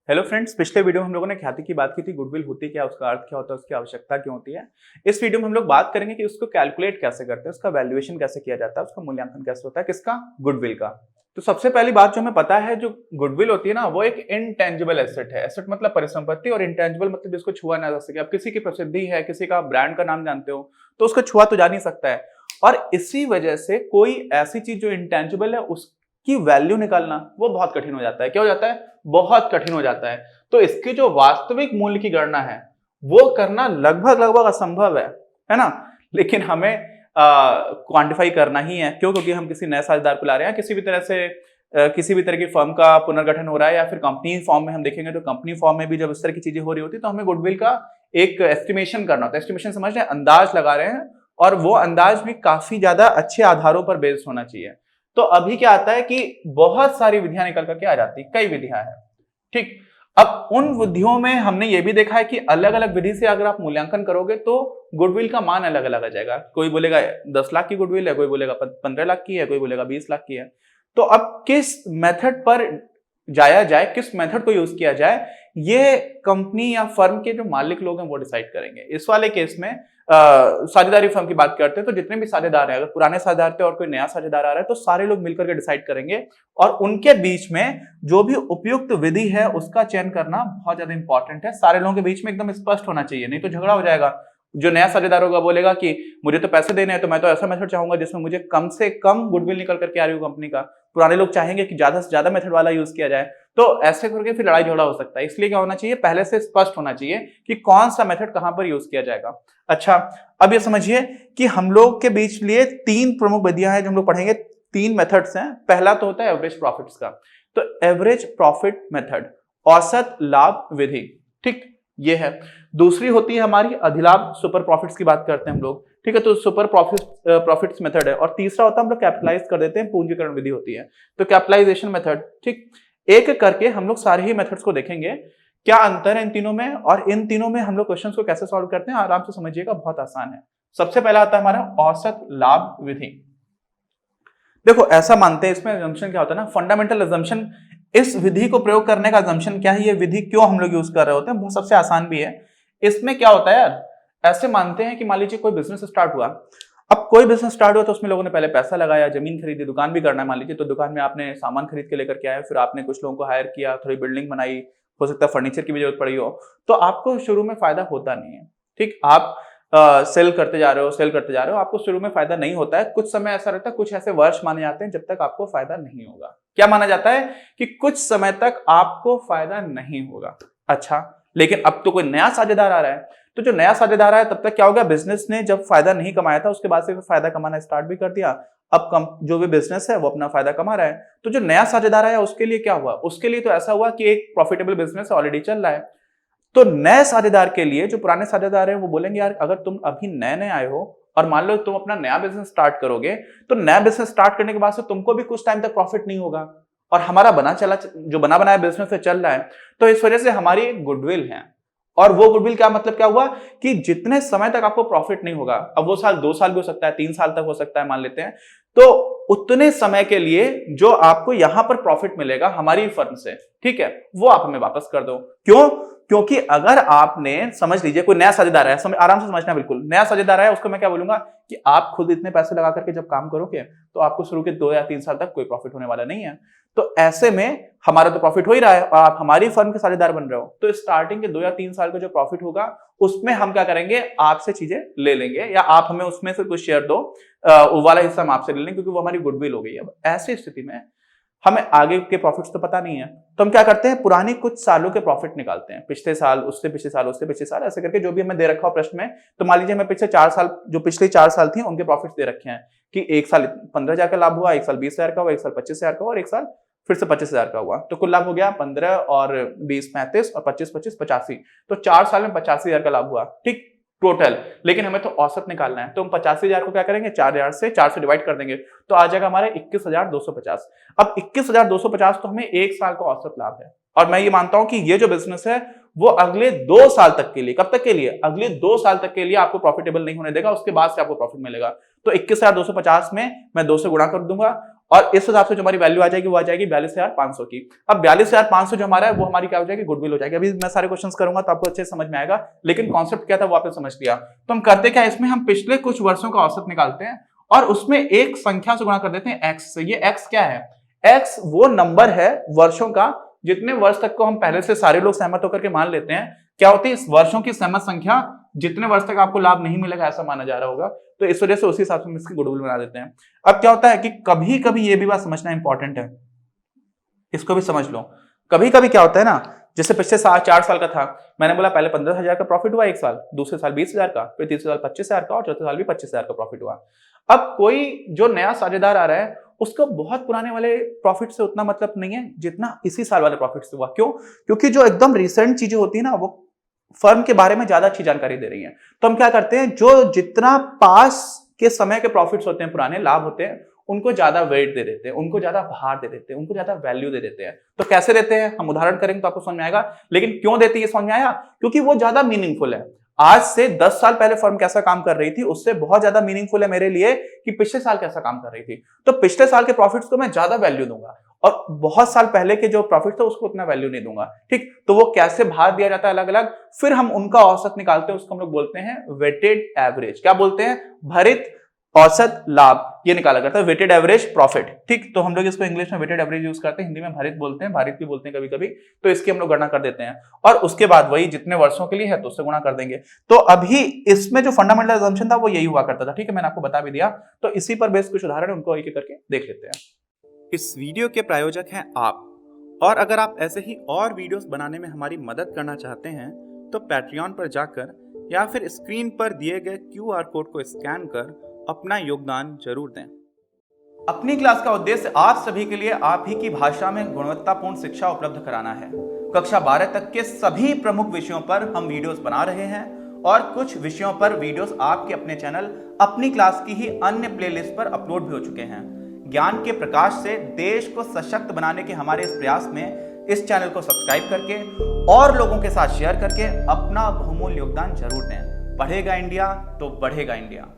Hello friends, पिछले video में हम लोगों ने ख्याति की बात की थी। गुडविल होती क्या, उसका अर्थ क्या होता है, उसकी आवश्यकता क्यों होती है। इस वीडियो में हम लोग बात करेंगे कि उसको कैलकुलेट कैसे करते हैं, उसका वैल्यूएशन कैसे किया जाता है, उसका मूल्यांकन कैसे होता है, किसका, गुडविल का। तो सबसे पहली बात जो हमें पता है, जो गुडविल होती है ना, वो एक इनटेंजिबल एसेट है। एसेट मतलब परिसंपत्ति, और इंटेंजिबल मतलब जिसको छुआ ना जा सके। अब किसी की प्रसिद्धि है, किसी का ब्रांड का नाम जानते हो, तो उसको छुआ तो जा नहीं सकता है। और इसी वजह से कोई ऐसी चीज जो इंटेंजिबल है उसकी वैल्यू निकालना वो बहुत कठिन हो जाता है। क्या हो जाता है? बहुत कठिन हो जाता है। तो इसके जो वास्तविक मूल्य की गणना है वो करना लगभग लगभग असंभव है ना। लेकिन हमें क्वांटिफाई करना ही है। क्यों? क्योंकि हम किसी नए साझेदार को ला रहे हैं, किसी भी तरह से किसी भी तरह की फर्म का पुनर्गठन हो रहा है, या फिर कंपनी फॉर्म में हम देखेंगे तो कंपनी फॉर्म में भी जब इस तरह की चीजें हो रही होती है तो हमें गुडविल का एक एस्टिमेशन करना होता है। एस्टिमेशन समझ रहे हैं? अंदाज लगा रहे हैं, और वो अंदाज भी काफी ज्यादा अच्छे आधारों पर बेस्ड होना चाहिए। तो अभी क्या आता है कि बहुत सारी विधियां निकल करके आ जाती, कई विधियां हैं, ठीक। अब उन विधियों में हमने ये भी देखा है कि अलग अलग विधि से अगर आप मूल्यांकन करोगे तो गुडविल का मान अलग अलग आ जाएगा। कोई बोलेगा 10 लाख की गुडविल है, कोई बोलेगा 15 लाख की है, कोई बोलेगा 20 लाख की है। तो अब किस मेथड पर जाया जाए, किस मेथड को यूज किया जाए, ये कंपनी या फर्म के जो मालिक लोग हैं वो डिसाइड करेंगे। इस वाले केस में साझेदारी फर्म की बात करते हैं तो जितने भी साझेदार हैं, अगर पुराने साझेदार थे और कोई नया साझेदार आ रहा है तो सारे लोग मिलकर के डिसाइड करेंगे, और उनके बीच में जो भी उपयुक्त विधि है उसका चयन करना बहुत ज्यादा इंपॉर्टेंट है। सारे लोगों के बीच में एकदम स्पष्ट होना चाहिए, नहीं तो झगड़ा हो जाएगा। जो नया साझेदार होगा बोलेगा कि मुझे तो पैसे देने हैं, तो मैं तो ऐसा मेथड चाहूंगा जिसमें मुझे कम से कम गुडविल निकल करके आ रही हो कंपनी का। पुराने लोग चाहेंगे कि ज्यादा से ज्यादा मेथड वाला यूज किया जाए। तो ऐसे करके फिर लड़ाई झगड़ा हो सकता है। इसलिए क्या होना चाहिए, पहले से स्पष्ट होना चाहिए कि कौन सा मेथड कहां पर यूज किया जाएगा। अच्छा, अब ये समझिए कि हम लोग के बीच लिए तीन प्रमुख विधियां हैं जो हम लोग पढ़ेंगे। तीन मेथड्स हैं। पहला तो होता है एवरेज प्रॉफिट्स का। तो एवरेज प्रॉफिट मेथड, औसत लाभ विधि, ठीक, ये है। दूसरी होती है हमारी अधिलाभ, सुपर प्रॉफिट्स की बात करते हैं हम लोग, ठीक है। तो सुपर प्रॉफिट्स मेथड है। और तीसरा होता है हम लोग कैपिटलाइज कर देते हैं, पूंजीकरण विधि होती है, तो कैपिटलाइजेशन मेथड, ठीक। एक करके हम लोग सारे ही मेथड्स को देखेंगे, क्या अंतर है इन तीनों में, और इन तीनों में हम लोग क्वेश्चंस को कैसे सॉल्व करते हैं, आराम से समझिएगा, बहुत आसान है। सबसे पहला आता है हमारा औसत लाभ विधि। देखो, ऐसा मानते हैं, इसमें assumption क्या होता है ना, फंडामेंटल assumption। इस विधि को प्रयोग करने का assumption क्या है, ये विधि क्यों हम लोग यूज कर रहे होते हैं, बहुत सबसे आसान भी है। इसमें क्या होता है यार, ऐसे मानते हैं कि मान लीजिए कोई बिजनेस स्टार्ट हुआ। अब कोई बिजनेस स्टार्ट हुआ तो उसमें लोगों ने पहले पैसा लगाया, जमीन खरीदी, दुकान भी करना है मान लीजिए, तो दुकान में आपने सामान खरीद के लेकर के आए, फिर आपने कुछ लोगों को हायर किया, थोड़ी बिल्डिंग बनाई, हो सकता है फर्नीचर की भी जरूरत पड़ी हो। तो आपको शुरू में फायदा होता नहीं है, ठीक। आप सेल करते जा रहे हो, सेल करते जा रहे हो, आपको शुरू में फायदा नहीं होता है। कुछ समय ऐसा रहता है, कुछ ऐसे वर्ष माने जाते हैं जब तक आपको फायदा नहीं होगा। क्या माना जाता है कि कुछ समय तक आपको फायदा नहीं होगा। अच्छा, लेकिन अब तो कोई नया साझेदार आ रहा है, तो जो नया साझेदार आया तब तक क्या हो गया, बिजनेस ने जब फायदा नहीं कमाया था उसके बाद से फायदा कमाना स्टार्ट भी कर दिया। अब जो भी बिजनेस है वो अपना फायदा कमा रहा है। तो जो नया साझेदार आया उसके लिए क्या हुआ, उसके लिए तो ऐसा हुआ कि एक प्रॉफिटेबल बिजनेस ऑलरेडी चल रहा है। तो नए साझेदार के लिए, जो पुराने साझेदार हैं वो बोलेंगे यार, अगर तुम अभी नए नए आए हो और मान लो तुम अपना नया बिजनेस स्टार्ट करोगे, तो नया बिजनेस स्टार्ट करने के बाद से तुमको भी कुछ टाइम तक प्रॉफिट नहीं होगा, और हमारा जो बना बनाया बिजनेस से चल रहा है, तो इस वजह से हमारी एक गुडविल है। और वो गुडविल क्या मतलब क्या हुआ कि जितने समय तक आपको प्रॉफिट नहीं होगा, अब वो साल 2 साल भी हो सकता है, 3 साल तक हो सकता है मान लेते हैं, तो उतने समय के लिए जो आपको यहां पर प्रॉफिट मिलेगा हमारी फर्म से, ठीक है, वो आप हमें वापस कर दो। क्यों? क्योंकि अगर आपने, समझ लीजिए कोई नया साझेदार है, आराम से समझना, बिल्कुल नया साझेदार है, उसको मैं क्या बोलूंगा कि आप खुद इतने पैसे लगा करके जब काम करोगे तो आपको शुरू के 2 या 3 साल तक कोई प्रॉफिट होने वाला नहीं है। तो ऐसे में हमारा तो प्रॉफिट हो ही रहा है और आप हमारी फर्म के साझेदार बन रहे हो, तो स्टार्टिंग के 2 या 3 साल का जो प्रॉफिट होगा उसमें हम क्या करेंगे, आपसे चीजें ले लेंगे, या आप हमें उसमें से कुछ शेयर दो, वो वाला हिस्सा हम आपसे ले लेंगे, क्योंकि वो हमारी गुडविल हो गई है। अब ऐसी स्थिति में हमें आगे के प्रॉफिट्स तो पता नहीं है, तो हम क्या करते हैं, पुरानी कुछ सालों के प्रॉफिट निकालते हैं, पिछले साल, उससे पिछले साल, उससे पिछले साल, ऐसे करके जो भी हमें दे रखा हो प्रश्न में। तो मान लीजिए हमें पिछले 4 साल, जो पिछले 4 साल थी उनके प्रॉफिट्स दे रखे हैं कि एक साल 15,000 का लाभ हुआ, एक साल 20,000 का हुआ, एक साल 25,000 का हुआ, और एक साल फिर से 25,000 का हुआ। तो कुल लाभ हो गया 15 और 20 35 और 25 25 85। तो 4 साल में 85,000 का लाभ हुआ, ठीक, टोटल। लेकिन हमें तो औसत निकालना है, तो हम 85,000 को क्या करेंगे, 4 से डिवाइड कर देंगे, तो आ जाएगा हमारे 21,250। अब 21,250 तो हमें एक साल का औसत लाभ है। और मैं ये मानता हूं कि ये जो बिजनेस है वो अगले 2 साल तक के लिए, कब तक के लिए, अगले 2 साल तक के लिए आपको प्रॉफिटेबल नहीं होने देगा, उसके बाद से आपको प्रॉफिट मिलेगा। तो 21,250 में मैं 2 से गुणा कर दूंगा, और इस हिसाब से जो हमारी वैल्यू आ जाएगी वो आ जाएगी 42,500 की। अब 42,500 जो हमारा है वो हमारी क्या हो जाएगी, गुडविल हो जाएगी। अभी मैं सारे क्वेश्चंस करूंगा तो आपको अच्छे समझ में आएगा, लेकिन कॉन्सेप्ट क्या था वो आपने समझ लिया। तो हम करते क्या, इसमें हम पिछले कुछ वर्षों का औसत निकालते हैं और उसमें एक संख्या से गुणा कर देते हैं x से। ये x क्या है, x वो नंबर है वर्षों का जितने वर्ष तक को हम पहले से सारे लोग सहमत होकर के मान लेते हैं क्या होती है, इस वर्षों की सहमत संख्या जितने वर्ष तक आपको लाभ नहीं मिलेगा ऐसा माना जा रहा होगा, तो इस वजह से उसी हिसाब से हम इसकी गुडविल बना देते हैं। अब क्या होता है कि कभी कभी ये भी बात समझना इंपॉर्टेंट है, इसको भी समझ लो। कभी कभी क्या होता है ना, जैसे पिछले 4 साल का था, मैंने बोला पहले 15,000 का प्रॉफिट हुआ एक साल, दूसरे साल 20,000 का, फिर तीसरे साल 25,000 का और चौथे साल भी 25,000 का प्रॉफिट हुआ। अब कोई जो नया साझेदार आ रहा है उसको बहुत पुराने वाले प्रॉफिट से उतना मतलब नहीं है जितना इसी साल वाले प्रॉफिट से हुआ। क्यों? क्योंकि जो एकदम रिसेंट चीजें होती है ना वो फर्म के बारे में ज्यादा अच्छी जानकारी दे रही है। तो हम क्या करते हैं, जो जितना पास के समय के प्रॉफिट्स होते हैं, पुराने लाभ होते हैं, उनको ज्यादा वेट दे देते हैं, उनको ज्यादा भार दे देते हैं, उनको ज्यादा वैल्यू दे देते हैं। तो कैसे देते हैं हम उदाहरण करेंगे तो आपको समझ में आएगा, लेकिन क्यों देते हैं समझ में आया, क्योंकि वो ज्यादा मीनिंगफुल है। आज से 10 साल पहले फर्म कैसा काम कर रही थी उससे बहुत ज्यादा मीनिंगफुल है मेरे लिए कि पिछले साल कैसा काम कर रही थी। तो पिछले साल के प्रॉफिट्स को मैं ज्यादा वैल्यू दूंगा और बहुत साल पहले के जो प्रॉफिट था उसको उतना वैल्यू नहीं दूंगा। ठीक, तो वो कैसे भार दिया जाता है अलग अलग, फिर हम उनका औसत निकालते हैं, उसको हम लोग बोलते हैं वेटेड एवरेज। क्या बोलते हैं, भारित औसत लाभ, ये निकाला करता है वेटेड एवरेज प्रॉफिट। ठीक, तो हम लोग इसको इंग्लिश में वेटेड एवरेज यूज करते हैं, हिंदी में भारित बोलते हैं, भारित भी बोलते हैं कभी कभी। तो इसकी हम लोग गणना कर देते हैं और उसके बाद वही जितने वर्षों के लिए है तो उससे गुणा कर देंगे। तो अभी इसमें जो फंडामेंटल असम्पशन था वो यही हुआ करता था। ठीक है, मैंने आपको बता भी दिया। तो इसी पर बेस कुछ उदाहरण उनको एक एक करके देख लेते हैं। इस वीडियो के प्रायोजक हैं आप, और अगर आप ऐसे ही और वीडियोस बनाने में हमारी मदद करना चाहते हैं तो पैट्रियन पर जाकर या फिर स्क्रीन पर दिए गए QR कोड को स्कैन कर अपना योगदान जरूर दें। अपनी क्लास का उद्देश्य आप सभी के लिए आप ही की भाषा में गुणवत्तापूर्ण शिक्षा उपलब्ध कराना है। कक्षा 12 तक के सभी प्रमुख विषयों पर हम वीडियोस बना रहे हैं और कुछ विषयों पर वीडियोस आपके अपने चैनल अपनी क्लास की ही अन्य प्लेलिस्ट पर अपलोड भी हो चुके हैं। ज्ञान के प्रकाश से देश को सशक्त बनाने के हमारे इस प्रयास में इस चैनल को सब्सक्राइब करके और लोगों के साथ शेयर करके अपना बहुमूल्य योगदान जरूर दें। पढ़ेगा इंडिया तो बढ़ेगा इंडिया।